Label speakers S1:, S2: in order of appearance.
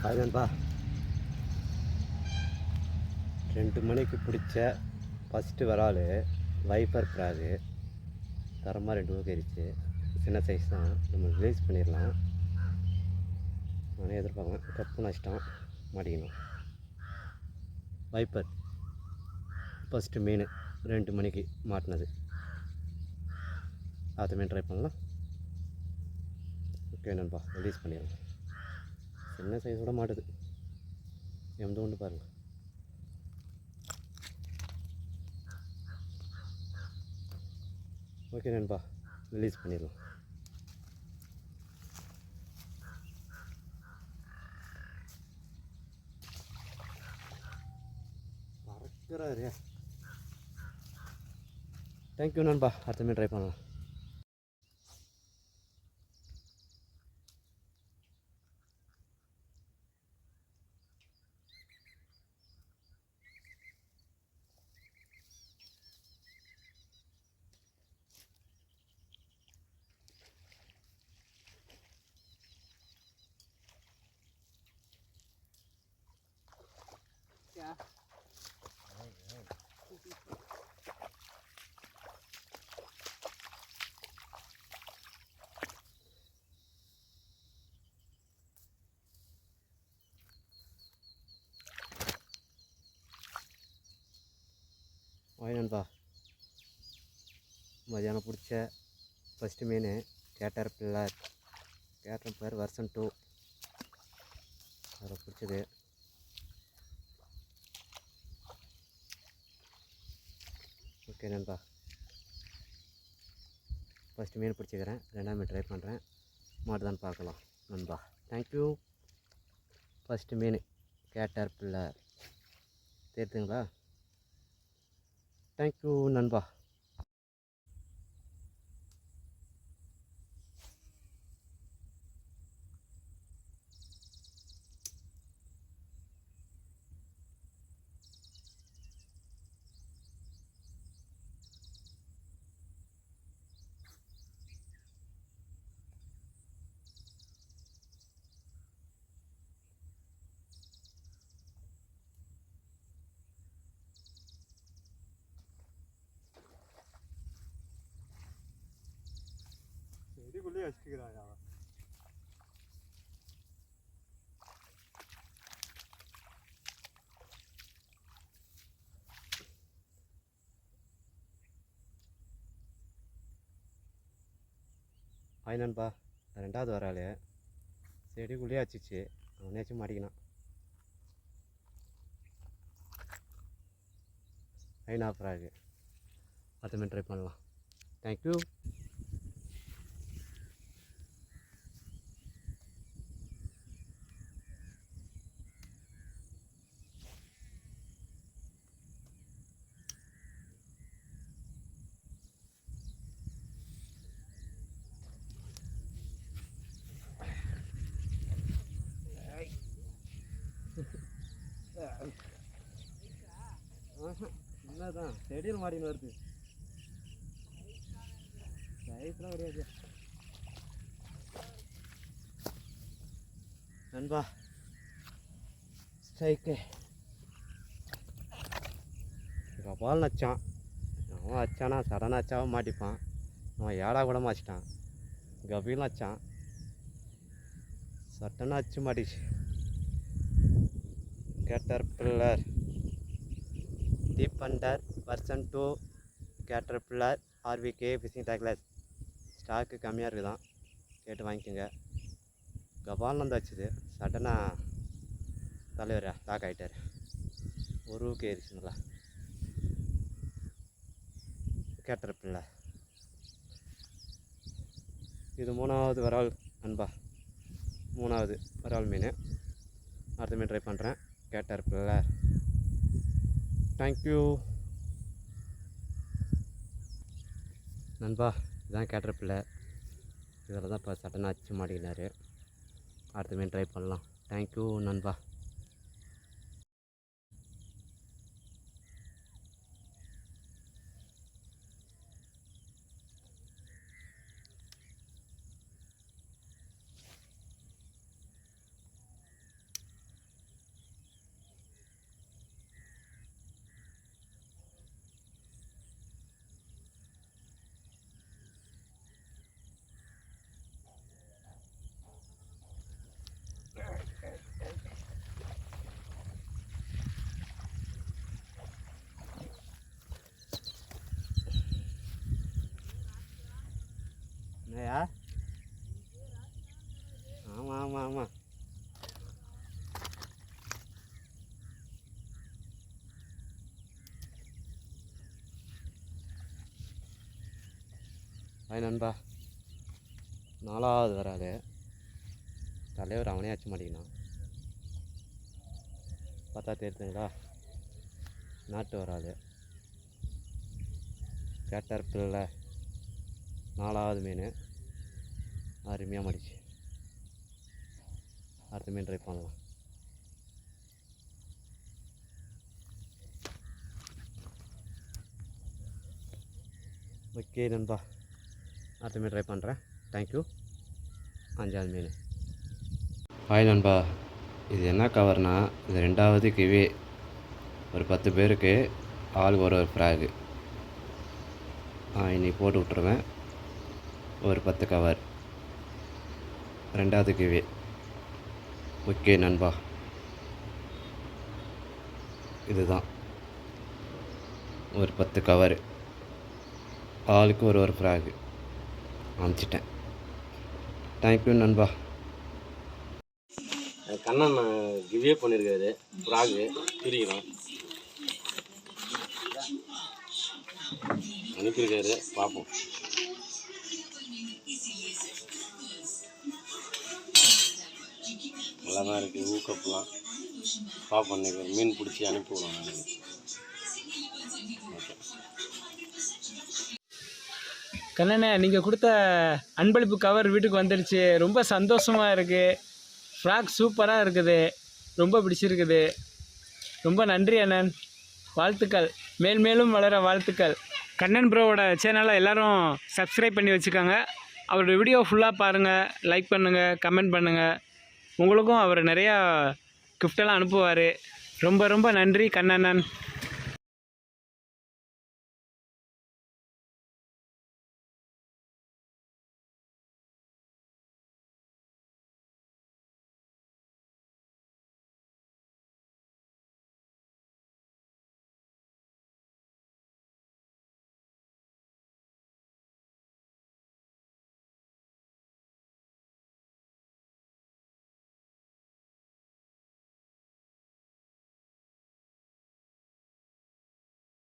S1: அதுதான்பா 2 மணிக்கு பிடிச்ச ஃபஸ்ட்டு விரால் வைப்பர் ப்ராகு தரமாக 2 ஊக்கிருச்சு. சின்ன சைஸ் தான், நம்ம ரிலீஸ் பண்ணிடலாம். நானே எதிர்பார்க்கேன். கப்பு நஷ்டம் மாட்டிக்கணும். வைப்பர் ஃபஸ்ட்டு மீன் 2 மணிக்கு மாட்டினது. அடுத்த மீன் ட்ரை பண்ணலாம். ஓகே நண்பா, ரிலீஸ் பண்ணிடலாம். சின்ன சைஸோட மாட்டுது. எந்த ஒன்று பாருங்கள். ஓகே நண்பா, ரிலீஸ் பண்ணிடலாம். பறக்கிறாரு. தேங்க்யூ நண்பா, அடுத்த மீன் ட்ரை பண்ணலாம். நண்பா, மதியானம் பிடிச்ச ஃபஸ்ட்டு மீன் கேட்டர் பில்லர் வெர்சன் 2 அதில் பிடிச்சது. ஓகே நண்பா, ஃபஸ்ட்டு மீன் பிடிச்சிக்கிறேன். 2ஆம் மீன் ட்ரை பண்ணுறேன். மாட்டுதான் பார்க்கலாம் நண்பா. தேங்க்யூ. ஃபஸ்ட்டு மீன் கேட்டர் பில்லர் தெரியுதுங்களா? தேங்க்யூ நண்பா.
S2: செடிக்குள்ளே வச்சுக்கிறாயா?
S1: ஆய் நண்பா, 2வது வராள் செடிக்குள்ளேயே வச்சிச்சு. அவனையாச்சும் மாட்டிக்கினான். ஐநா ஃப்ராகு. அடுத்த மீன் ட்ரை பண்ணலாம். தேங்க்யூ. என்னதான் செடியில் மாட்டின்னு வருது. சைஸ்லாம் கிடையாது நண்பா. ஸ்ட்ரைக்கு கபால் நச்சான். அவன் வச்சானா சடனாக வச்சாவும் மாட்டிப்பான். அவன் ஏடா கூட மாச்சிட்டான். கபிலும் வச்சான், சட்டனாக வச்சு மாட்டிச்சு. Caterpillar defender version 2 caterpillar RVK fishing tackles. Stock கம்மியாக இருக்குதான், கேட்டு வாங்கிக்கோங்க. கபால் வந்து வச்சுது. சடனாக தலைவர் லாக் ஆகிட்டார். ஒரு ஊக்கு ஏறிச்சுங்களா. கேட்டர் பில்லர் இது 3வது விரால் நண்பா. 3வது விரால் மீன். அடுத்த மீன் ட்ரை பண்ணுறேன். Cater pillar. தேங்க்யூ நண்பா. இதுதான் கேட்டர் பில்லர். இதில் தான் இப்போ சட்டனாக அச்சு மாட்டிக்கினார். அடுத்த மீன் ட்ரை பண்ணலாம். தேங்க்யூ நண்பா. என்னையா? ஆமாம் ஆமாம் ஆமாம். ஹாய் நண்பா. 4வது வராது தலைவர், அவனே அடிச்சு மாட்டேங்கிறான். பார்த்தா தெரியுதுங்களா? நாட்டு வராது கேட்டர்பில்லர் 4வது மீன் அருமையாக மாடிச்சு. அடுத்த மீன் ட்ரை பண்ணலாம். ஓகே நண்பா, அடுத்த மீன் ட்ரை பண்ணுறேன். தேங்க்யூ. 5வது மீன். ஹாய் நண்பா. இது என்ன கவர்னா, இது 2வது கிவி. ஒரு 10 பேருக்கு ஆளுக்கு ஒரு ஃப்ராகு. இன்னைக்கு போட்டு விட்ருவேன். ஒரு 10 கவர். 2வது கிவி. ஓகே நண்பா, இதுதான் ஒரு 10 கவர், ஆளுக்கு ஒரு ஃப்ராகு அனுப்பிச்சிட்டேன். தேங்க்யூ நண்பா. கண்ணன் கிவ்வே பண்ணியிருக்காரு ஃப்ராகு. பிரிக்கணும் அனுப்பியிருக்காரு, பார்ப்போம். நல்லா தான் இருக்குது. ஊக்கப்புலாம் பார்ப்போம். இன்றைக்கி மீன் பிடிச்சி அனுப்பிவிடுவோம். ஓகே
S2: கண்ணனே, நீங்கள் கொடுத்த அன்பளிப்பு கவர் வீட்டுக்கு வந்துடுச்சு. ரொம்ப சந்தோஷமாக இருக்குது. ஃப்ராக் சூப்பராக இருக்குது, ரொம்ப பிடிச்சிருக்குது. ரொம்ப நன்றி அண்ணன். வாழ்த்துக்கள், மேலும் வளர வாழ்த்துக்கள். கண்ணன் ப்ரோவோட சேனலை எல்லோரும் சப்ஸ்கிரைப் பண்ணி வச்சுக்கோங்க. அவரோட வீடியோ ஃபுல்லாக பாருங்கள், லைக் பண்ணுங்கள், கமெண்ட் பண்ணுங்கள். உங்களுக்கும் அவர் நிறையா கிஃப்டெல்லாம் அனுப்புவார். ரொம்ப நன்றி கண்ணண்ணன்.